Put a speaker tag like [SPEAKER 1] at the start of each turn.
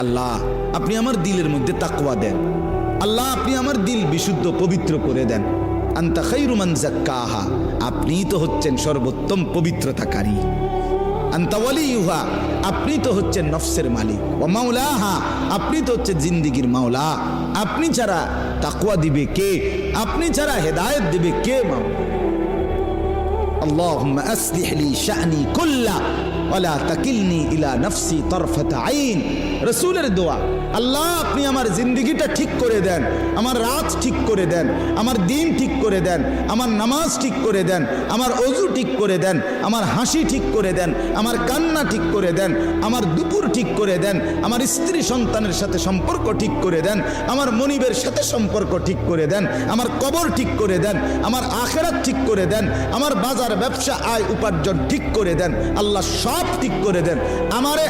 [SPEAKER 1] আল্লাহ আপনি আমার দিলের মধ্যে তাকওয়া দেন। আল্লাহ আপনি আমার দিল বিশুদ্ধ পবিত্র করে দেন। আনতা খায়রু মান যাক্কাহা, আপনিই তো হচ্ছেন সর্বোত্তম পবিত্রতাকারী। আনতা ওয়ালিয়ুহা, আপনি তো হচ্ছেন নফসের মালিক। ওয়া মাওলাহা, আপনি তো হচ্ছেন জিন্দেগির মাওলা। আপনি ছাড়া তাকওয়া দিবে কে? আপনি ছাড়া হেদায়েত দিবে কে? মাওলা আল্লাহুম্মা আসলিহ লি শা'নি কুল্লা ওয়ালা তাকিলনি ইলা নফসি তরফাত আইন। রাসূলের দোয়া, আল্লাহ আপনি আমার জিন্দেগিটা ঠিক করে দেন, আমার রাত ঠিক করে দেন, আমার দিন ঠিক করে দেন, আমার নামাজ ঠিক করে দেন, আমার ওযু ঠিক করে দেন, আমার হাসি ঠিক করে দেন, আমার কান্না ঠিক করে দেন, আমার দুপুর ঠিক করে দেন, আমার স্ত্রী সন্তানের সাথে সম্পর্ক ঠিক করে দেন, আমার মনিবের সাথে সম্পর্ক ঠিক করে দেন, আমার কবর ঠিক করে দেন, আমার আখিরাত ঠিক করে দেন, আমার বাজার ব্যবসা আয় উপার্জন ঠিক করে দেন। আল্লাহ সব ঠিক করে দেন। আমারে